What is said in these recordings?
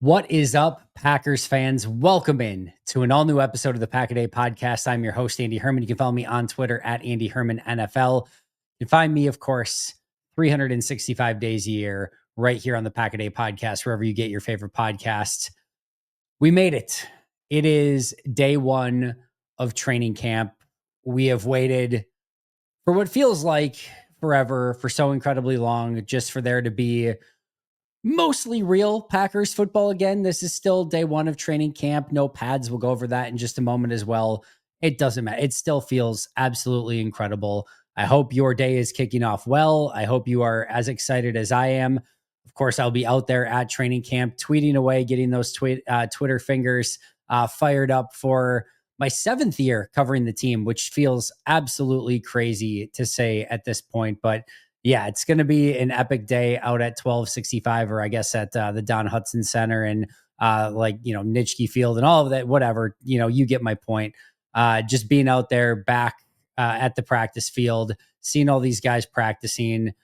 What is up, Packers fans? Welcome in to an all new episode of the Pack a Day podcast. I'm your host, Andy Herman. You can follow me on Twitter at Andy Herman NFL. You can find me, of course, 365 days a year right here on the Pack a Day podcast, wherever you get your favorite podcasts. We made it. It is day one of training camp. We have waited for what feels like forever, for so incredibly long, just for there to be mostly real Packers football again. This is still day one of training camp. No pads. We'll go over that in just a moment as well. It doesn't matter. It still feels absolutely incredible. I hope your day is kicking off well. I hope you are as excited as I am. Of course, I'll be out there at training camp, tweeting away, getting those Twitter fingers fired up for my 7th year covering the team, which feels absolutely crazy to say at this point. But yeah, it's going to be an epic day out at 1265, or I guess at the Don Hudson Center and Nitschke Field and all of that, whatever, you get my point. Just being out there back at the practice field, seeing all these guys practicing,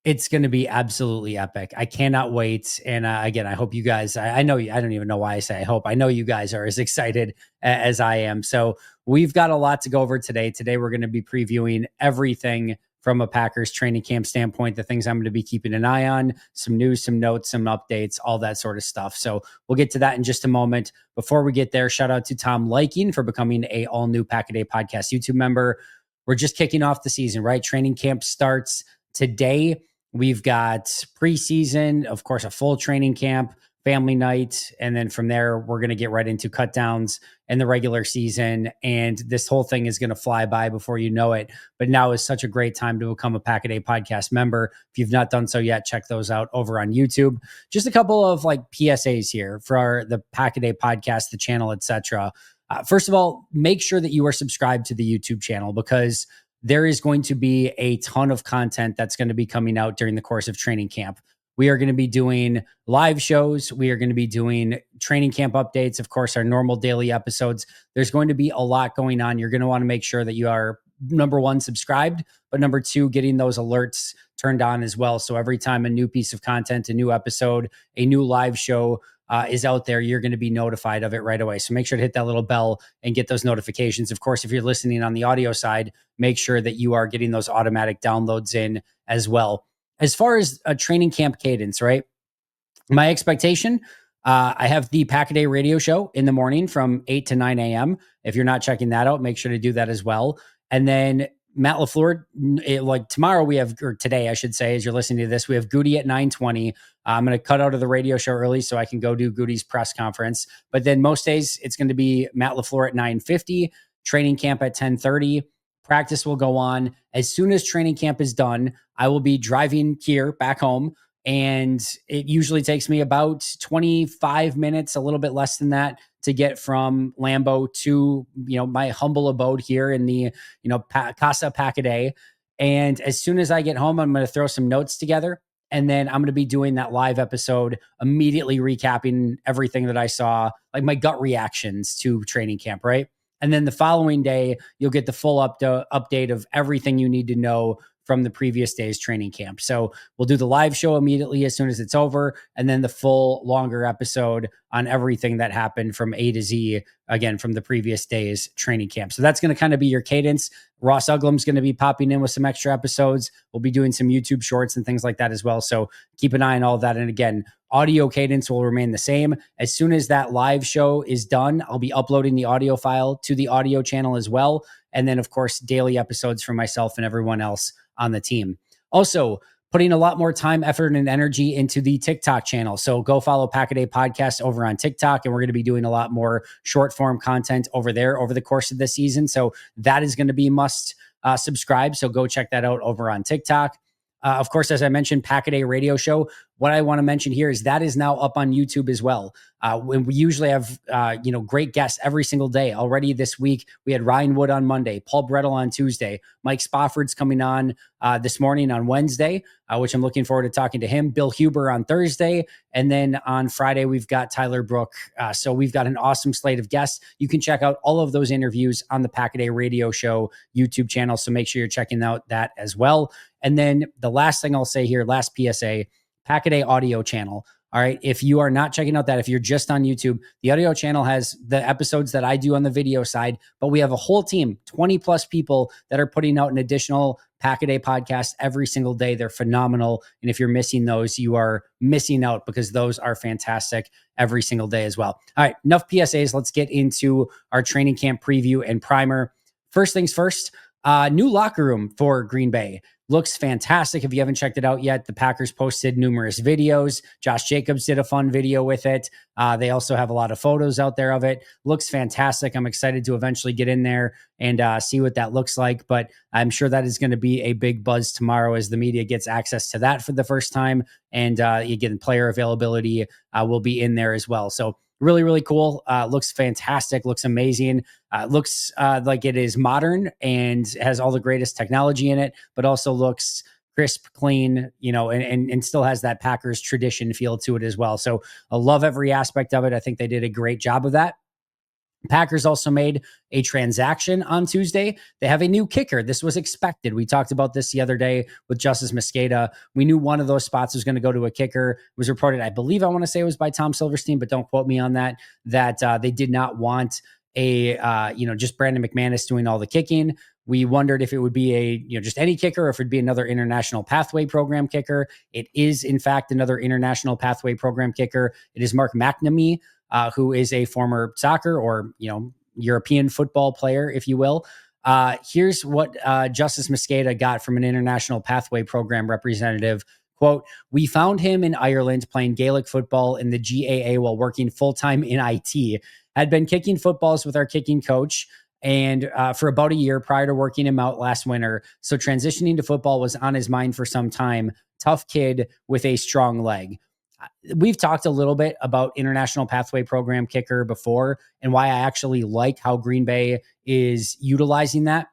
it's going to be absolutely epic. I cannot wait. And again, I hope you guys, I know you, I don't even know why I say I hope. I know you guys are as excited as I am. So we've got a lot to go over today. Today, we're going to be previewing everything from a Packers training camp standpoint, the things I'm going to be keeping an eye on, some news, some notes, some updates, all that sort of stuff. So we'll get to that in just a moment. Before we get there, shout out to Tom Liking for becoming a all new Pack a Day podcast YouTube member. We're just kicking off the season, right? Training camp starts today. We've got preseason, of course, a full training camp, family night. And then from there, we're going to get right into cut downs and the regular season. And this whole thing is going to fly by before you know it. But now is such a great time to become a Pack a Day podcast member. If you've not done so yet, check those out over on YouTube. Just a couple of PSAs here for the Pack a Day podcast, the channel, etc. First of all, make sure that you are subscribed to the YouTube channel, because there is going to be a ton of content that's going to be coming out during the course of training camp. We are going to be doing live shows. We are going to be doing training camp updates. Of course, our normal daily episodes. There's going to be a lot going on. You're going to want to make sure that you are, number one, subscribed, but number two, getting those alerts turned on as well. So every time a new piece of content, a new episode, a new live show is out there, you're going to be notified of it right away. So make sure to hit that little bell and get those notifications. Of course, if you're listening on the audio side, make sure that you are getting those automatic downloads in as well. As far as a training camp cadence, right? My expectation, I have the Pack a Day radio show in the morning from 8 to 9 a.m. If you're not checking that out, make sure to do that as well. And then Matt LaFleur, tomorrow we have, or today I should say, as you're listening to this, we have Goody at 9:20. I'm going to cut out of the radio show early so I can go do Goody's press conference. But then most days it's going to be Matt LaFleur at 9:50, training camp at 10:30. Practice will go on. As soon as training camp is done, I will be driving here back home. And it usually takes me about 25 minutes, a little bit less than that, to get from Lambeau to, my humble abode here in the, Casa Pack a Day. And as soon as I get home, I'm going to throw some notes together. And then I'm going to be doing that live episode, immediately recapping everything that I saw, like my gut reactions to training camp, right? And then the following day, you'll get the full update of everything you need to know from the previous day's training camp. So we'll do the live show immediately as soon as it's over, and then the full longer episode on everything that happened from A to Z, again, from the previous day's training camp. So that's going to kind of be your cadence. Ross Uglam's going to be popping in with some extra episodes. We'll be doing some YouTube shorts and things like that as well. So keep an eye on all of that. And again, audio cadence will remain the same. As soon as that live show is done, I'll be uploading the audio file to the audio channel as well. And then, of course, daily episodes for myself and everyone else on the team. Also, putting a lot more time, effort, and energy into the TikTok channel. So go follow Pack a Day Podcast over on TikTok, and we're going to be doing a lot more short form content over there over the course of the season. So that is going to be must subscribe. So go check that out over on TikTok. Of course, as I mentioned, Pack a Day radio show. What I want to mention here is that is now up on YouTube as well. When we usually have, great guests every single day. Already this week, we had Ryan Wood on Monday, Paul Brettel on Tuesday, Mike Spofford's coming on this morning on Wednesday, which I'm looking forward to talking to him, Bill Huber on Thursday. And then on Friday, we've got Tyler Brook. So we've got an awesome slate of guests. You can check out all of those interviews on the Pack a Day radio show YouTube channel. So make sure you're checking out that as well. And then the last thing I'll say here, last PSA, Pack a Day audio channel. All right. If you are not checking out that, if you're just on YouTube, the audio channel has the episodes that I do on the video side, but we have a whole team, 20 plus people that are putting out an additional Pack a Day podcast every single day. They're phenomenal. And if you're missing those, you are missing out because those are fantastic every single day as well. All right. Enough PSAs. Let's get into our training camp preview and primer. First things first, new locker room for Green Bay. Looks fantastic. If you haven't checked it out yet, the Packers posted numerous videos. Josh Jacobs did a fun video with it. They also have a lot of photos out there of it. Looks fantastic. I'm excited to eventually get in there and see what that looks like. But I'm sure that is going to be a big buzz tomorrow as the media gets access to that for the first time. And again, player availability will be in there as well. So really, really cool. Looks fantastic. Looks amazing. Looks like it is modern and has all the greatest technology in it, but also looks crisp, clean, and still has that Packers tradition feel to it as well. So I love every aspect of it. I think they did a great job of that. Packers also made a transaction on Tuesday. They have a new kicker. This was expected. We talked about this the other day with Justice Mosqueda. We knew one of those spots was going to go to a kicker. It was reported, I believe, I want to say it was by Tom Silverstein, but don't quote me on that, that they did not want just Brandon McManus doing all the kicking. We wondered if it would be just any kicker or if it'd be another international pathway program kicker. It is, in fact, another international pathway program kicker. It is Mark McNamee, who is a former soccer or, European football player, if you will. Here's what Justice Mosqueda got from an international pathway program representative. Quote, "We found him in Ireland playing Gaelic football in the GAA while working full-time in IT. Had been kicking footballs with our kicking coach and for about a year prior to working him out last winter. So transitioning to football was on his mind for some time. Tough kid with a strong leg." We've talked a little bit about international pathway program kicker before and why I actually like how Green Bay is utilizing that.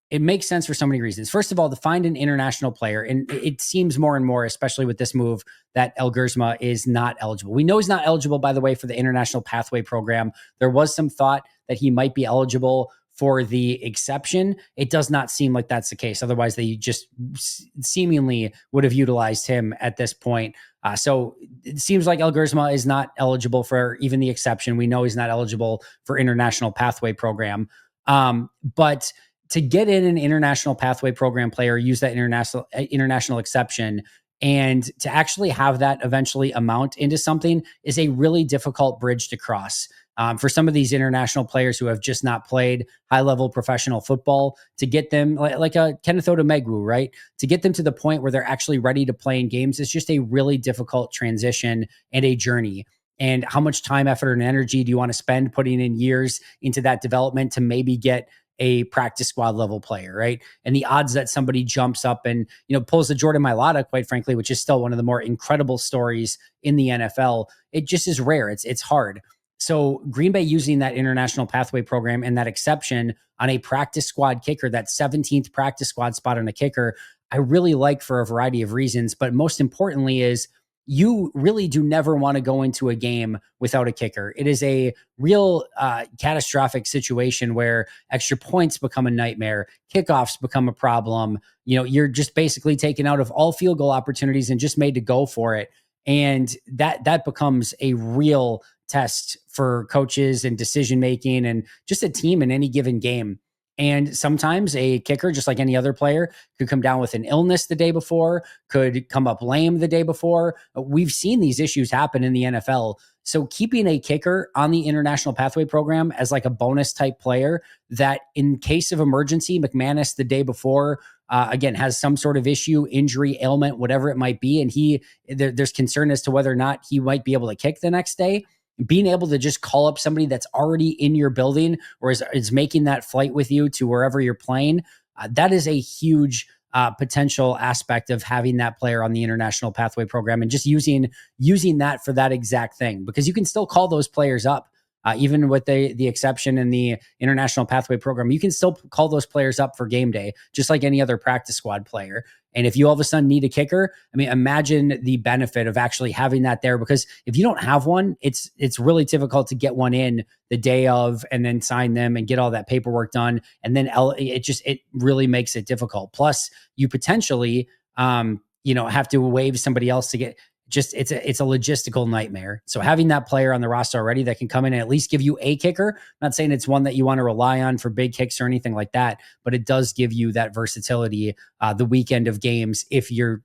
It makes sense for so many reasons. First of all, to find an international player, and it seems more and more, especially with this move, that El Gersma is not eligible. We know he's not eligible, by the way, for the international pathway program. There was some thought that he might be eligible for the exception. It does not seem like that's the case. Otherwise, they just seemingly would have utilized him at this point. So it seems like El Gersma is not eligible for even the exception. We know he's not eligible for international pathway program. But to get in an international pathway program player, use that international exception, and to actually have that eventually amount into something is a really difficult bridge to cross. For some of these international players who have just not played high-level professional football, to get them like a Kenneth Odumegwu, right? To get them to the point where they're actually ready to play in games is just a really difficult transition and a journey. And how much time, effort, and energy do you want to spend putting in years into that development to maybe get a practice squad level player, right? And the odds that somebody jumps up and, pulls the Jordan Mailata, quite frankly, which is still one of the more incredible stories in the NFL, it just is rare. It's hard. So Green Bay using that international pathway program and that exception on a practice squad kicker, that 17th practice squad spot on a kicker, I really like for a variety of reasons. But most importantly is you really do never want to go into a game without a kicker. It is a real catastrophic situation where extra points become a nightmare, kickoffs become a problem. You're just basically taken out of all field goal opportunities and just made to go for it. And that becomes a real test for coaches and decision making and just a team in any given game. And sometimes a kicker, just like any other player, could come down with an illness the day before, could come up lame the day before. We've seen these issues happen in the NFL. So keeping a kicker on the international pathway program as like a bonus type player that in case of emergency, McManus the day before, again, has some sort of issue, injury, ailment, whatever it might be. And there's concern as to whether or not he might be able to kick the next day. Being able to just call up somebody that's already in your building or is making that flight with you to wherever you're playing, that is a huge potential aspect of having that player on the international pathway program and just using that for that exact thing, because you can still call those players up. Even with the exception in the international pathway program, you can still call those players up for game day, just like any other practice squad player. And if you all of a sudden need a kicker, I mean, imagine the benefit of actually having that there, because if you don't have one, it's really difficult to get one in the day of and then sign them and get all that paperwork done. And then it really makes it difficult. Plus you potentially, have to waive somebody else to get. just it's a logistical nightmare. So having that player on the roster already that can come in and at least give you a kicker, I'm not saying it's one that you want to rely on for big kicks or anything like that, but it does give you that versatility the weekend of games if your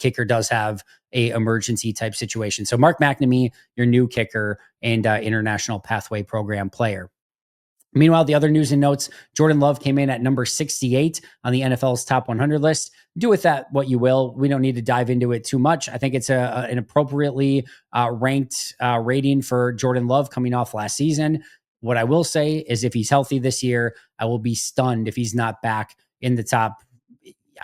kicker does have a emergency type situation. So Mark McNamee, your new kicker and international pathway program player. Meanwhile, the other news and notes, Jordan Love came in at number 68 on the NFL's top 100 list. Do with that what you will. We don't need to dive into it too much. I think it's an appropriately ranked rating for Jordan Love coming off last season. What I will say is if he's healthy this year, I will be stunned if he's not back in the top.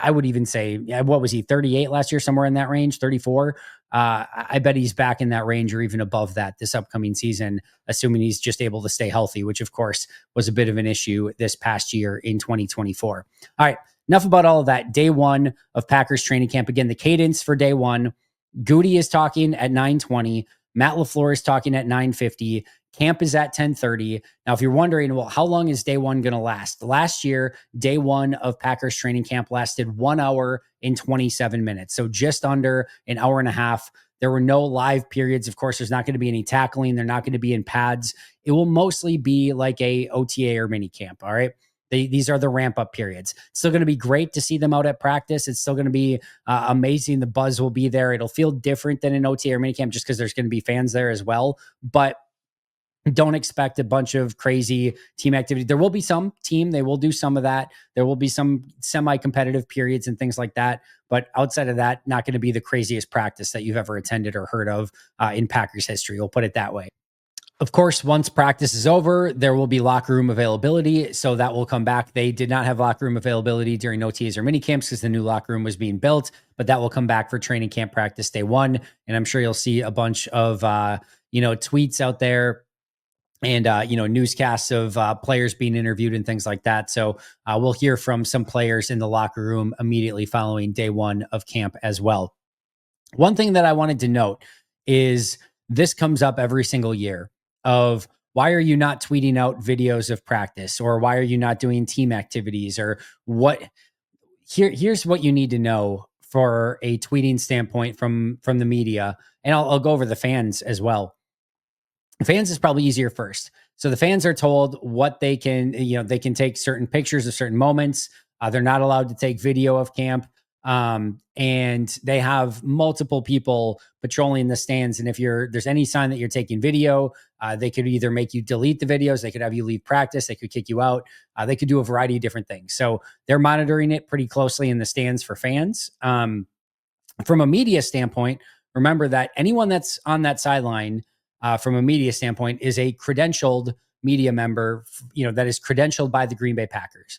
I would even say, what was he, 38 last year, somewhere in that range, 34? I bet he's back in that range or even above that this upcoming season, assuming he's just able to stay healthy, which of course was a bit of an issue this past year in 2024. All right, enough about all of that. Day one of Packers training camp. Again, the cadence for day one, Goody is talking at 9:20. Matt LaFleur is talking at 9:50. Camp is at 10:30. Now, if you're wondering, well, how long is day one going to last? Last year, day one of Packers training camp lasted 1 hour and 27 minutes. So just under an hour and a half. There were no live periods. Of course, there's not going to be any tackling. They're not going to be in pads. It will mostly be like a OTA or mini camp. All right. These are the ramp up periods. It's still going to be great to see them out at practice. It's still going to be amazing. The buzz will be there. It'll feel different than an OTA or minicamp just because there's going to be fans there as well. But don't expect a bunch of crazy team activity. There will be some team. They will do some of that. There will be some semi-competitive periods and things like that. But outside of that, not going to be the craziest practice that you've ever attended or heard of in Packers history. We'll put it that way. Of course, once practice is over, there will be locker room availability. So that will come back. They did not have locker room availability during OTAs or mini camps because the new locker room was being built, but that will come back for training camp practice day one. And I'm sure you'll see a bunch of, tweets out there and, newscasts of players being interviewed and things like that. So we'll hear from some players in the locker room immediately following day one of camp as well. One thing that I wanted to note is this comes up every single year of why are you not tweeting out videos of practice, or why are you not doing team activities, or what? Here's what you need to know for a tweeting standpoint from the media. And I'll go over the fans as well. Fans is probably easier first. So the fans are told what they can, they can take certain pictures of certain moments. They're not allowed to take video of camp. And they have multiple people patrolling the stands. And if there's any sign that you're taking video, they could either make you delete the videos, they could have you leave practice, they could kick you out. They could do a variety of different things. So they're monitoring it pretty closely in the stands for fans. From a media standpoint, remember that anyone that's on that sideline, from a media standpoint, is a credentialed media member, that is credentialed by the Green Bay Packers.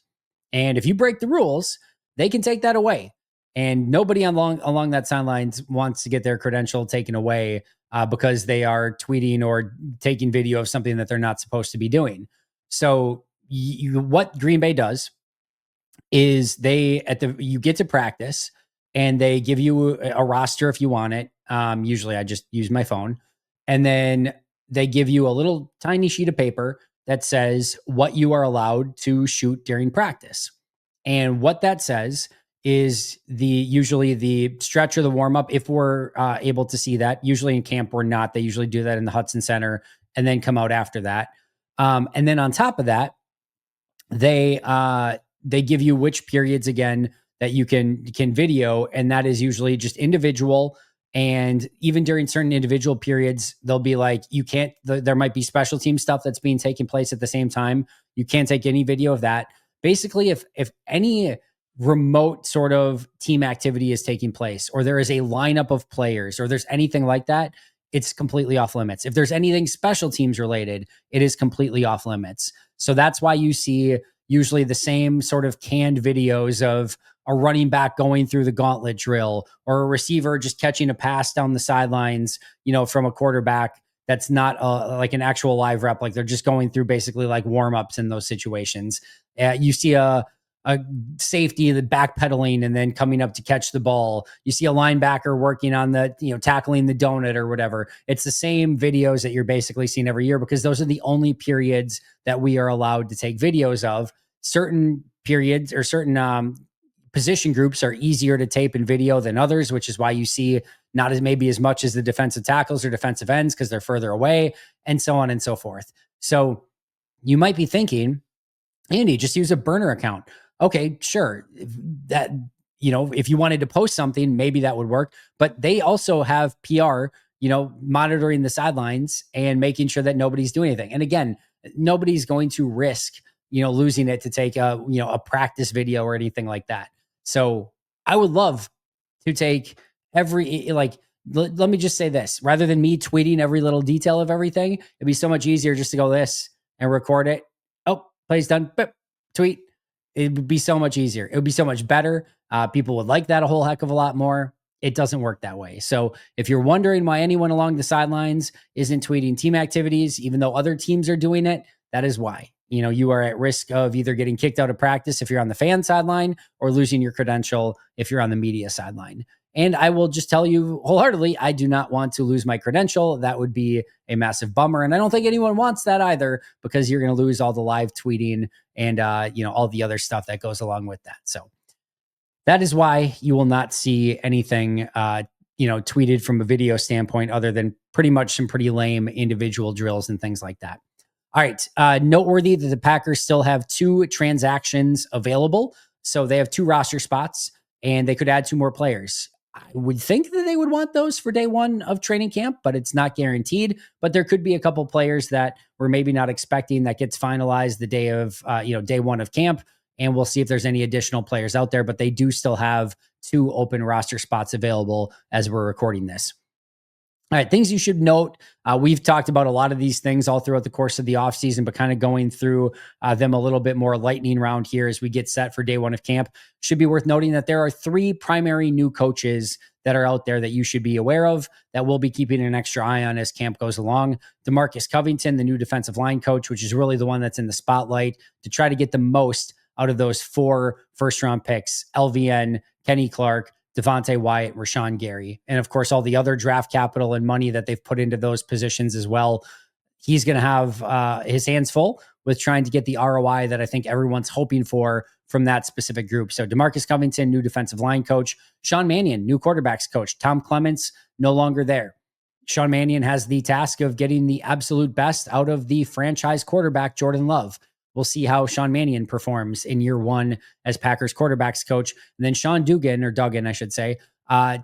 And if you break the rules, they can take that away. And nobody along that sidelines wants to get their credential taken away because they are tweeting or taking video of something that they're not supposed to be doing. So what Green Bay does is you get to practice and they give you a roster if you want it. Usually I just use my phone. And then they give you a little tiny sheet of paper that says what you are allowed to shoot during practice. And what that says is usually the stretch or the warm up, if we're able to see that. Usually in camp, we're not. They usually do that in the Hudson Center and then come out after that. And then on top of that, they give you which periods again that you can video, and that is usually just individual. And even during certain individual periods, they'll be like, you can't. There might be special team stuff that's being taken place at the same time. You can't take any video of that. Basically, if any remote sort of team activity is taking place, or there is a lineup of players, or there's anything like that, it's completely off limits. If there's anything special teams related, it is completely off limits. So that's why you see usually the same sort of canned videos of a running back going through the gauntlet drill, or a receiver just catching a pass down the sidelines, from a quarterback that's not like an actual live rep. Like they're just going through basically like warm-ups in those situations. You see a safety, the backpedaling and then coming up to catch the ball. You see a linebacker working on the, tackling the donut or whatever. It's the same videos that you're basically seeing every year, because those are the only periods that we are allowed to take videos of. Certain periods or certain position groups are easier to tape and video than others, which is why you see not as maybe as much as the defensive tackles or defensive ends because they're further away, and so on and so forth. So you might be thinking, Andy, just use a burner account. Okay, sure. That, if you wanted to post something, maybe that would work. But they also have PR, monitoring the sidelines and making sure that nobody's doing anything. And again, nobody's going to risk, losing it to take a practice video or anything like that. So I would love to take let me just say this, rather than me tweeting every little detail of everything, it'd be so much easier just to go this and record it. Oh, play's done. Boop, tweet. It would be so much easier. It would be so much better. People would like that a whole heck of a lot more. It doesn't work that way. So if you're wondering why anyone along the sidelines isn't tweeting team activities, even though other teams are doing it, that is why. You are at risk of either getting kicked out of practice if you're on the fan sideline or losing your credential if you're on the media sideline. And I will just tell you wholeheartedly, I do not want to lose my credential. That would be a massive bummer. And I don't think anyone wants that either, because you're going to lose all the live tweeting and, all the other stuff that goes along with that. So that is why you will not see anything, tweeted from a video standpoint, other than pretty much some pretty lame individual drills and things like that. All right. Noteworthy that the Packers still have 2 transactions available. So they have 2 roster spots and they could add 2 more players. I would think that they would want those for day 1 of training camp, but it's not guaranteed. But there could be a couple players that we're maybe not expecting that gets finalized the day of, day 1 of camp. And we'll see if there's any additional players out there, but they do still have 2 open roster spots available as we're recording this. All right, things you should note. We've talked about a lot of these things all throughout the course of the offseason, but kind of going through them a little bit more lightning round here as we get set for day 1 of camp. Should be worth noting that there are 3 primary new coaches that are out there that you should be aware of, that we'll be keeping an extra eye on as camp goes along. DeMarcus Covington, the new defensive line coach, which is really the one that's in the spotlight to try to get the most out of those 4 first-round picks: LVN, Kenny Clark, Devontae Wyatt, Rashawn Gary, and of course, all the other draft capital and money that they've put into those positions as well. He's going to have his hands full with trying to get the ROI that I think everyone's hoping for from that specific group. So DeMarcus Covington, new defensive line coach. Sean Mannion, new quarterbacks coach. Tom Clements, no longer there. Sean Mannion has the task of getting the absolute best out of the franchise quarterback, Jordan Love. We'll see how Sean Mannion performs in year 1 as Packers quarterbacks coach. And then Sean Duggan, I should say,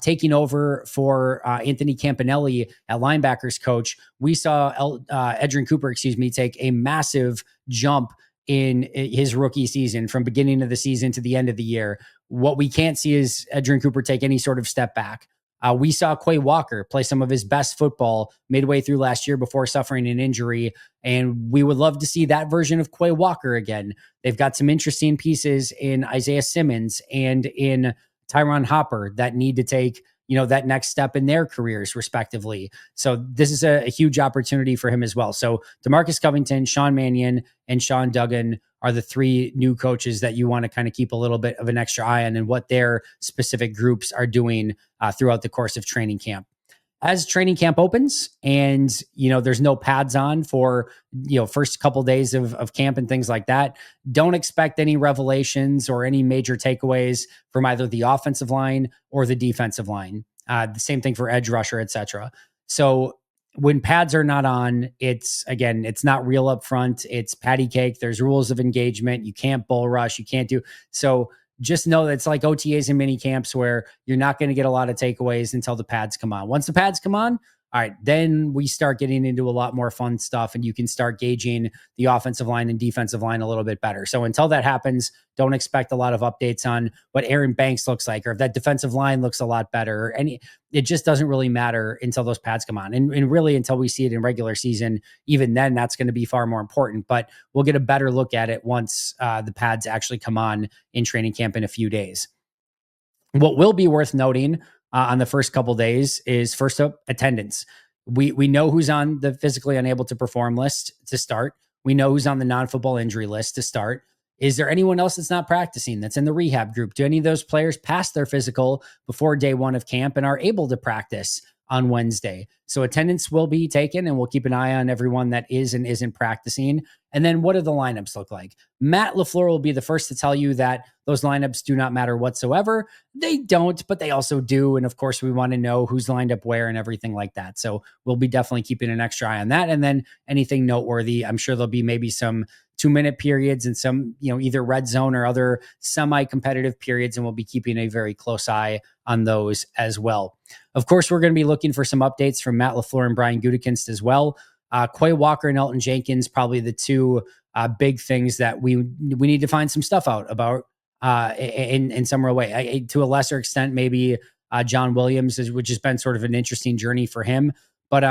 taking over for Anthony Campanelli at linebackers coach. We saw Edgerrin Cooper, take a massive jump in his rookie season from beginning of the season to the end of the year. What we can't see is Edgerrin Cooper take any sort of step back. We saw Quay Walker play some of his best football midway through last year before suffering an injury, and we would love to see that version of Quay Walker again. They've got some interesting pieces in Isaiah Simmons and in Tyron Hopper that need to take, that next step in their careers, respectively. So this is a huge opportunity for him as well. So DeMarcus Covington, Sean Mannion, and Sean Duggan are the 3 new coaches that you want to kind of keep a little bit of an extra eye on and what their specific groups are doing throughout the course of training camp. As training camp opens and, there's no pads on for, first couple days of camp and things like that, don't expect any revelations or any major takeaways from either the offensive line or the defensive line. The same thing for edge rusher, etc. So when pads are not on, it's not real up front. It's patty cake. There's rules of engagement. You can't bull rush. You can't do so. Just know that it's like OTAs and mini camps where you're not going to get a lot of takeaways until the pads come on. Once the pads come on, all right, then we start getting into a lot more fun stuff and you can start gauging the offensive line and defensive line a little bit better. So until that happens, don't expect a lot of updates on what Aaron Banks looks like or if that defensive line looks a lot better. It just doesn't really matter until those pads come on. And really until we see it in regular season, even then that's going to be far more important, but we'll get a better look at it once the pads actually come on in training camp in a few days. What will be worth noting on the first couple days is, first up, attendance. We know who's on the physically unable to perform list to start. We know who's on the non-football injury list to start. Is there anyone else that's not practicing that's in the rehab group? Do any of those players pass their physical before day 1 of camp and are able to practice on Wednesday. So attendance will be taken, and we'll keep an eye on everyone that is and isn't practicing. And then what do the lineups look like? Matt LaFleur will be the first to tell you that those lineups do not matter whatsoever. They don't, but they also do. And of course, we want to know who's lined up where and everything like that. So we'll be definitely keeping an extra eye on that. And then anything noteworthy, I'm sure there'll be maybe some 2-minute periods and some, either red zone or other semi-competitive periods. And we'll be keeping a very close eye on those as well. Of course, we're going to be looking for some updates from Matt LaFleur and Brian Gutekunst as well. Quay Walker and Elton Jenkins, probably the two big things that we need to find some stuff out about in some real way. To a lesser extent, maybe John Williams, which has been sort of an interesting journey for him. But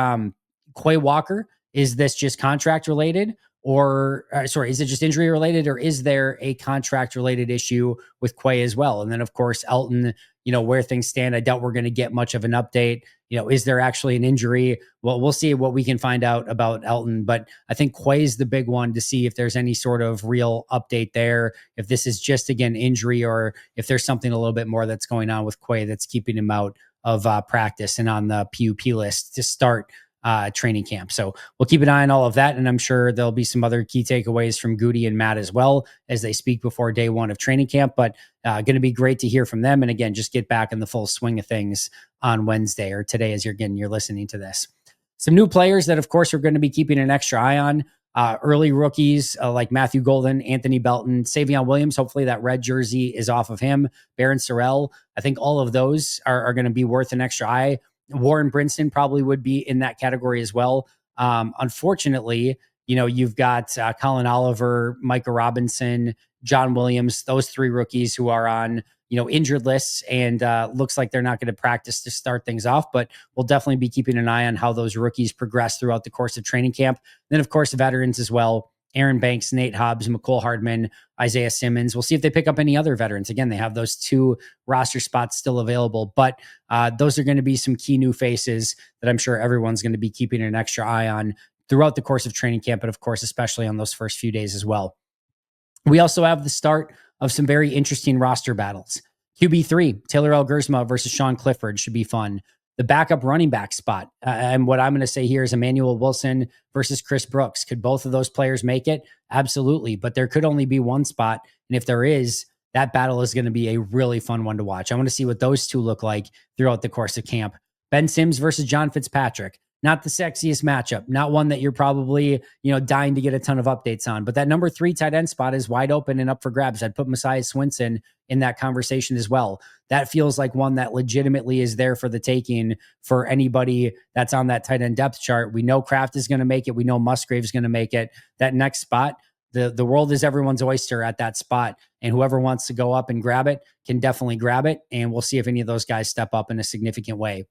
Quay Walker, is this just contract related? Or is it just injury related, or is there a contract related issue with Quay as well? And then of course, Elton, where things stand, I doubt we're going to get much of an update. Is there actually an injury? Well, we'll see what we can find out about Elton, but I think Quay is the big one to see if there's any sort of real update there, if this is just, again, injury, or if there's something a little bit more that's going on with Quay that's keeping him out of practice and on the PUP list to start training camp. So we'll keep an eye on all of that. And I'm sure there'll be some other key takeaways from Goody and Matt as well as they speak before day one of training camp, but going to be great to hear from them. And again, just get back in the full swing of things on Wednesday or today as you're listening to this. Some new players that of course we're going to be keeping an extra eye on. Early rookies like Matthew Golden, Anthony Belton, Savion Williams. Hopefully that red jersey is off of him. Baron Sorrell. I think all of those are going to be worth an extra eye. Warren Brinson probably would be in that category as well. Unfortunately, you've got Colin Oliver, Micah Robinson, John Williams, those three rookies who are on, injured lists, and looks like they're not going to practice to start things off, but we'll definitely be keeping an eye on how those rookies progress throughout the course of training camp. Then of course, the veterans as well. Aaron Banks, Nate Hobbs, McCole Hardman, Isaiah Simmons. We'll see if they pick up any other veterans. Again, they have those 2 roster spots still available, but those are going to be some key new faces that I'm sure everyone's going to be keeping an extra eye on throughout the course of training camp, but of course, especially on those first few days as well. We also have the start of some very interesting roster battles. QB3, Taylor Elgersma versus Sean Clifford should be fun. The backup running back spot. And what I'm going to say here is Emmanuel Wilson versus Chris Brooks. Could both of those players make it? Absolutely. But there could only be one spot. And if there is, that battle is going to be a really fun one to watch. I want to see what those two look like throughout the course of camp. Ben Sims versus John Fitzpatrick. Not the sexiest matchup, not one that you're probably, dying to get a ton of updates on. But that number 3 tight end spot is wide open and up for grabs. I'd put Messiah Swinson in that conversation as well. That feels like one that legitimately is there for the taking for anybody that's on that tight end depth chart. We know Kraft is going to make it. We know Musgrave is going to make it. That next spot, the world is everyone's oyster at that spot. And whoever wants to go up and grab it can definitely grab it. And we'll see if any of those guys step up in a significant way.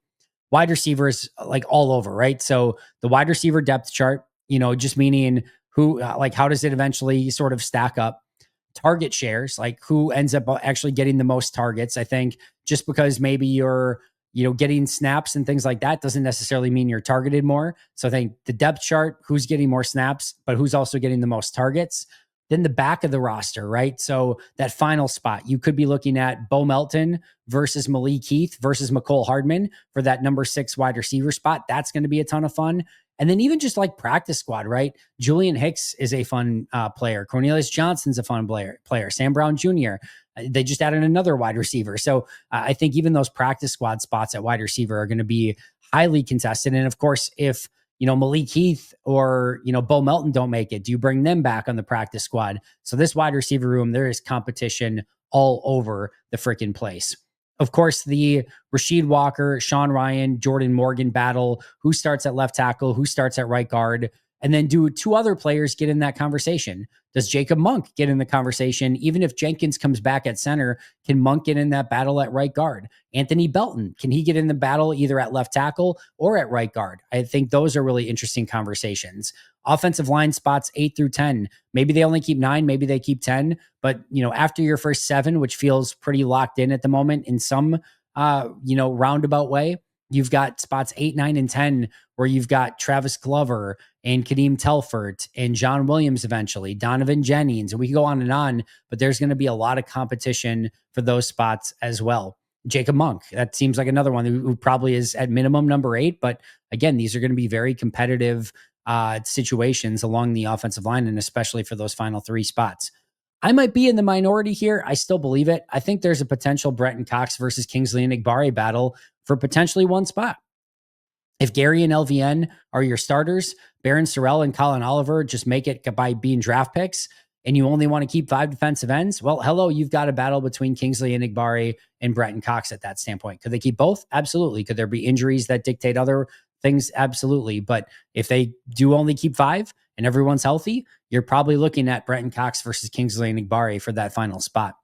Wide receivers like all over, right? So the wide receiver depth chart, just meaning who, how does it eventually sort of stack up? Target shares, like who ends up actually getting the most targets. I think just because maybe you're, getting snaps and things like that doesn't necessarily mean you're targeted more. So I think the depth chart, who's getting more snaps, but who's also getting the most targets. Then the back of the roster, right? So that final spot, you could be looking at Bo Melton versus Malik Heath versus McCole Hardman for that number 6 wide receiver spot. That's going to be a ton of fun. And then even just like practice squad, right? Julian Hicks is a fun player. Cornelius Johnson's a fun player. Sam Brown Jr. They just added another wide receiver. So I think even those practice squad spots at wide receiver are going to be highly contested. And of course, if Malik Heath or, Bo Melton don't make it, do you bring them back on the practice squad? So this wide receiver room, there is competition all over the freaking place. Of course, the Rasheed Walker, Sean Ryan, Jordan Morgan battle, who starts at left tackle, who starts at right guard, and then do 2 other players get in that conversation? Does Jacob Monk get in the conversation? Even if Jenkins comes back at center, can Monk get in that battle at right guard? Anthony Belton, can he get in the battle either at left tackle or at right guard? I think those are really interesting conversations. Offensive line spots 8 through 10. Maybe they only keep 9, maybe they keep 10. But, after your first 7, which feels pretty locked in at the moment in some, roundabout way, you've got spots 8, 9, and 10 where you've got Travis Glover and Kadeem Telfort and John Williams eventually, Donovan Jennings. And we can go on, but there's going to be a lot of competition for those spots as well. Jacob Monk. That seems like another one who probably is at minimum number 8. But again, these are going to be very competitive situations along the offensive line, and especially for those final 3 spots. I might be in the minority here. I still believe it. I think there's a potential Brenton Cox versus Kingsley Enagbare battle for potentially 1 spot. If Gary and LVN are your starters, Barron Sorrell and Colin Oliver just make it by being draft picks, and you only want to keep 5 defensive ends, well, hello, you've got a battle between Kingsley Enagbare and Brenton Cox at that standpoint. Could they keep both? Absolutely. Could there be injuries that dictate other things? Absolutely. But if they do only keep 5 and everyone's healthy, you're probably looking at Brenton Cox versus Kingsley Enagbare for that final spot.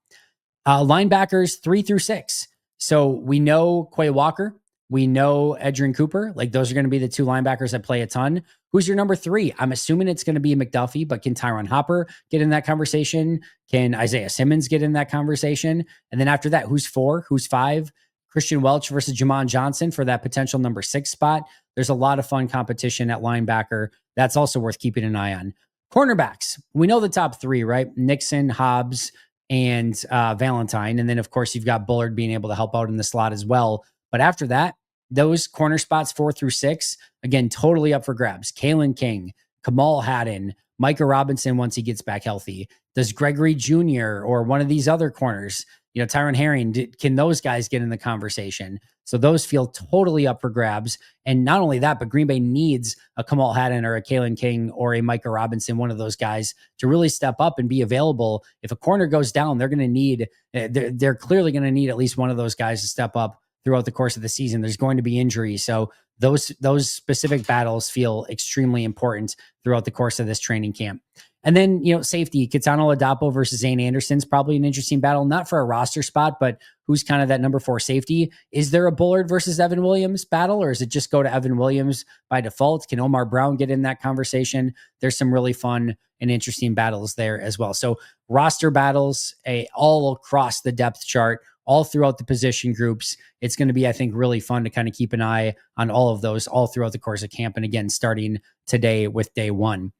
Linebackers 3 through 6. So we know Quay Walker. We know Edgerrin Cooper. Like, those are going to be the 2 linebackers that play a ton. Who's your number 3? I'm assuming it's going to be McDuffie, but can Tyron Hopper get in that conversation? Can Isaiah Simmons get in that conversation? And then after that, who's 4? Who's 5? Christian Welch versus Jamon Johnson for that potential number 6 spot. There's a lot of fun competition at linebacker. That's also worth keeping an eye on. Cornerbacks. We know the top 3, right? Nixon, Hobbs, and Valentine. And then, of course, you've got Bullard being able to help out in the slot as well. But after that, those corner spots 4 through 6, again, totally up for grabs. Kalen King, Kamal Haddon, Micah Robinson once he gets back healthy. Does Gregory Jr. or one of these other corners, Tyron Herring, can those guys get in the conversation? So those feel totally up for grabs. And not only that, but Green Bay needs a Kamal Haddon or a Kalen King or a Micah Robinson, one of those guys, to really step up and be available. If a corner goes down, they're going to need, they're clearly going to need at least one of those guys to step up throughout the course of the season. There's going to be injuries. So those specific battles feel extremely important throughout the course of this training camp. And then, safety, Kitano Ladapo versus Zane Anderson is probably an interesting battle, not for a roster spot, but who's kind of that number 4 safety. Is there a Bullard versus Evan Williams battle, or does it just go to Evan Williams by default? Can Omar Brown get in that conversation? There's some really fun and interesting battles there as well. So roster battles all across the depth chart, all throughout the position groups. It's going to be, I think, really fun to kind of keep an eye on all of those all throughout the course of camp. And again, starting today with day 1.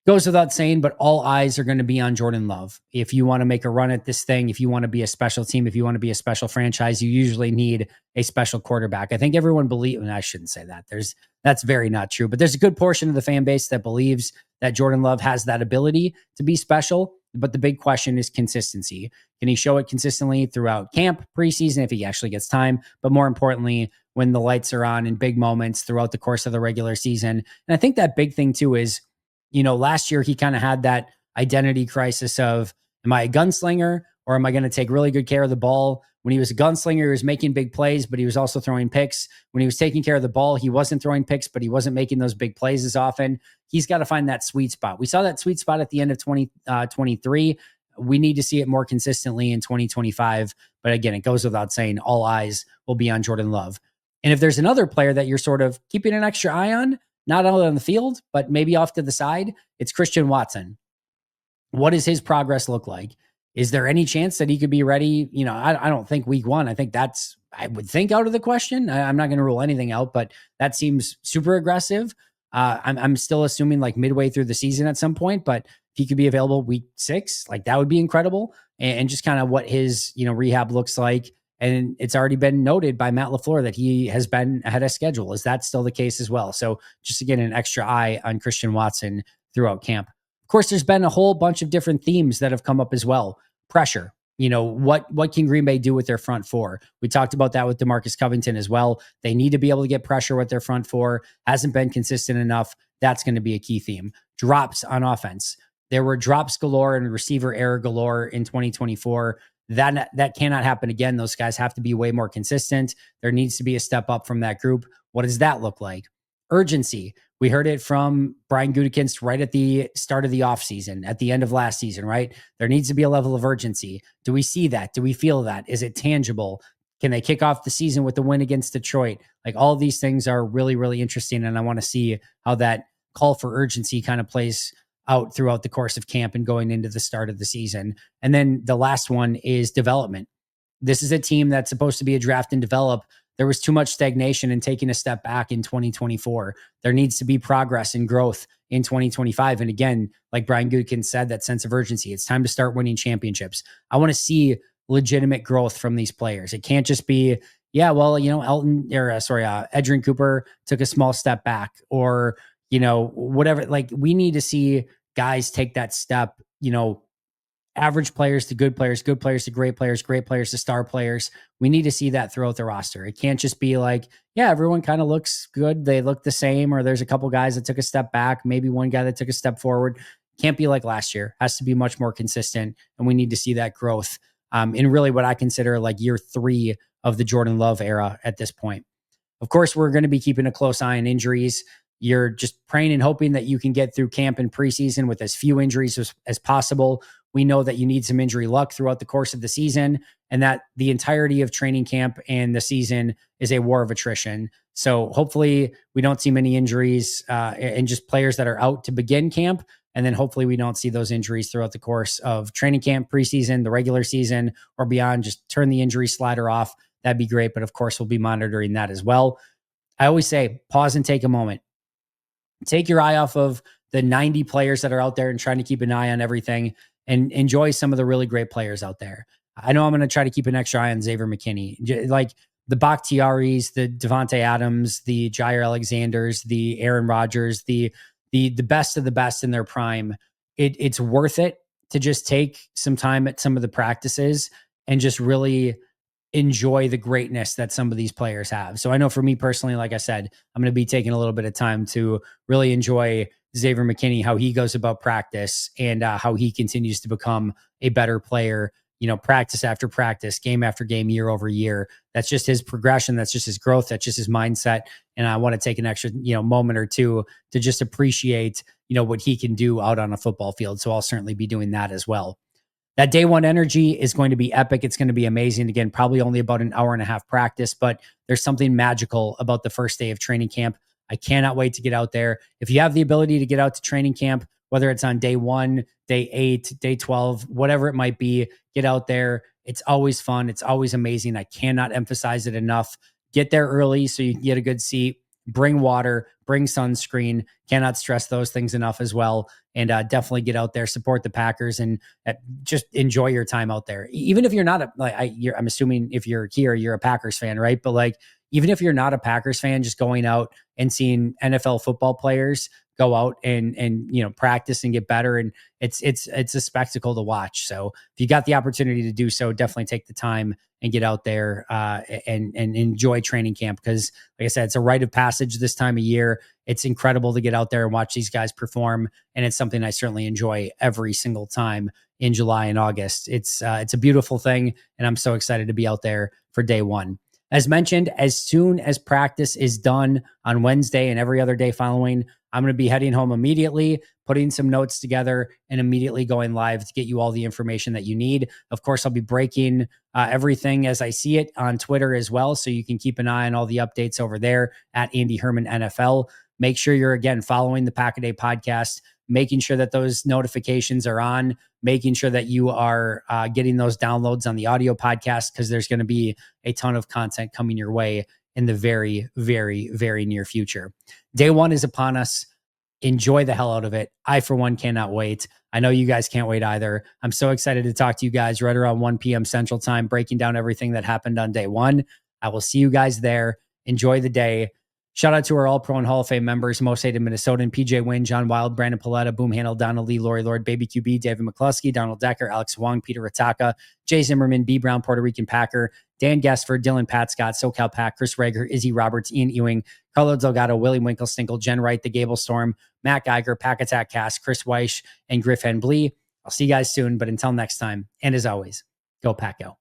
Goes without saying, but all eyes are going to be on Jordan Love. If you want to make a run at this thing, if you want to be a special team, if you want to be a special franchise, you usually need a special quarterback. I think everyone believes, and I shouldn't say that. That's very not true, but there's a good portion of the fan base that believes that Jordan Love has that ability to be special. But the big question is consistency. Can he show it consistently throughout camp, preseason, if he actually gets time? But more importantly, when the lights are on in big moments throughout the course of the regular season. And I think that big thing too is, last year he kind of had that identity crisis of, am I a gunslinger or am I going to take really good care of the ball? When he was a gunslinger, he was making big plays, but he was also throwing picks. When he was taking care of the ball, he wasn't throwing picks, but he wasn't making those big plays as often. He's got to find that sweet spot. We saw that sweet spot at the end of 2023. We need to see it more consistently in 2025. But again, it goes without saying, all eyes will be on Jordan Love. And if there's another player that you're sort of keeping an extra eye on, not out on the field, but maybe off to the side, it's Christian Watson. What does his progress look like? Is there any chance that he could be ready? I don't think week 1. I would think out of the question. I'm not going to rule anything out, but that seems super aggressive. I'm still assuming like midway through the season at some point, but if he could be available week 6, like that would be incredible. And just kind of what his, rehab looks like. And it's already been noted by Matt LaFleur that he has been ahead of schedule. Is that still the case as well? So just to get an extra eye on Christian Watson throughout camp. Of course, there's been a whole bunch of different themes that have come up as well. Pressure. What can Green Bay do with their front 4? We talked about that with DeMarcus Covington as well. They need to be able to get pressure with their front 4. Hasn't been consistent enough. That's going to be a key theme. Drops on offense. There were drops galore and receiver error galore in 2024. That cannot happen again. Those guys have to be way more consistent. There needs to be a step up from that group. What does that look like? Urgency. We heard it from Brian Gutekunst right at the start of the offseason, at the end of last season, right? There needs to be a level of urgency. Do we see that? Do we feel that? Is it tangible? Can they kick off the season with the win against Detroit? Like, all of these things are really, really interesting. And I want to see how that call for urgency kind of plays out throughout the course of camp and going into the start of the season. And then the last one is development. This is a team that's supposed to be a draft and develop. There was too much stagnation and taking a step back in 2024. There needs to be progress and growth in 2025. And again, like Brian Gutekunst said, that sense of urgency. It's time to start winning championships. I want to see legitimate growth from these players. It can't just be, yeah, well, Edgerrin Cooper took a small step back, or, whatever. Like, we need to see guys take that step, average players to good players to great players to star players. We need to see that throughout the roster. It can't just be like, yeah, everyone kind of looks good. They look the same, or there's a couple guys that took a step back, maybe one guy that took a step forward. Can't be like last year. Has to be much more consistent. And we need to see that growth in really what I consider like year 3 of the Jordan Love era at this point. Of course, we're going to be keeping a close eye on injuries. You're just praying and hoping that you can get through camp and preseason with as few injuries as possible. We know that you need some injury luck throughout the course of the season, and that the entirety of training camp and the season is a war of attrition. So hopefully we don't see many injuries and just players that are out to begin camp. And then hopefully we don't see those injuries throughout the course of training camp, preseason, the regular season, or beyond. Just turn the injury slider off. That'd be great. But of course, we'll be monitoring that as well. I always say, pause and take a moment. Take your eye off of the 90 players that are out there and trying to keep an eye on everything, and enjoy some of the really great players out there. I know I'm going to try to keep an extra eye on Xavier McKinney, like the Bakhtiaris, the Devontae Adams, the Jair Alexanders, the Aaron Rodgers, the best of the best in their prime. It's worth it to just take some time at some of the practices and just really enjoy the greatness that some of these players have. So I know for me personally, like I said, I'm going to be taking a little bit of time to really enjoy Xavier McKinney, how he goes about practice, and how he continues to become a better player, practice after practice, game after game, year over year. That's just his progression. That's just his growth. That's just his mindset. And I want to take an extra, moment or two to just appreciate, what he can do out on a football field. So I'll certainly be doing that as well. That day one energy is going to be epic. It's going to be amazing. Again, probably only about an hour and a half practice, but there's something magical about the first day of training camp. I cannot wait to get out there. If you have the ability to get out to training camp, whether it's on day 1, day 8, day 12, whatever it might be, get out there. It's always fun. It's always amazing. I cannot emphasize it enough. Get there early so you can get a good seat. Bring water, bring sunscreen. Cannot stress those things enough as well. And definitely get out there, support the Packers, and just enjoy your time out there. Even if you're not I'm assuming if you're here, you're a Packers fan, right? But like, even if you're not a Packers fan, just going out and seeing NFL football players go out and practice and get better, and it's a spectacle to watch. So if you got the opportunity to do so, definitely take the time and get out there and enjoy training camp, because like I said, it's a rite of passage this time of year. It's incredible to get out there and watch these guys perform, and it's something I certainly enjoy every single time in July and August. It's a beautiful thing, and I'm so excited to be out there for day one. As mentioned, as soon as practice is done on Wednesday and every other day following, I'm going to be heading home immediately, putting some notes together, and immediately going live to get you all the information that you need. Of course, I'll be breaking everything as I see it on Twitter as well, so you can keep an eye on all the updates over there at Andy Herman NFL. Make sure you're, again, following the Pack-A-Day podcast, making sure that those notifications are on, making sure that you are getting those downloads on the audio podcast, because there's going to be a ton of content coming your way in the very, very, very near future. Day one is upon us. Enjoy the hell out of it. I, for one, cannot wait. I know you guys can't wait either. I'm so excited to talk to you guys right around 1 p.m. Central Time, breaking down everything that happened on day one. I will see you guys there. Enjoy the day. Shout out to our All-Pro and Hall of Fame members: Most Hated Minnesotan, PJ Wynn, John Wild, Brandon Paletta, Boom Handle, Donald Lee, Lori Lord, Baby QB, David McCluskey, Donald Decker, Alex Wong, Peter Rataka, Jay Zimmerman, B. Brown, Puerto Rican Packer, Dan Gassford, Dylan Pat Scott, SoCal Pack, Chris Rager, Izzy Roberts, Ian Ewing, Carlo Delgado, Willie Winklestinkle, Jen Wright, The Gable Storm, Matt Geiger, Pack Attack Cast, Chris Weish, and Griff Henblee. I'll see you guys soon, but until next time, and as always, go Pack Go.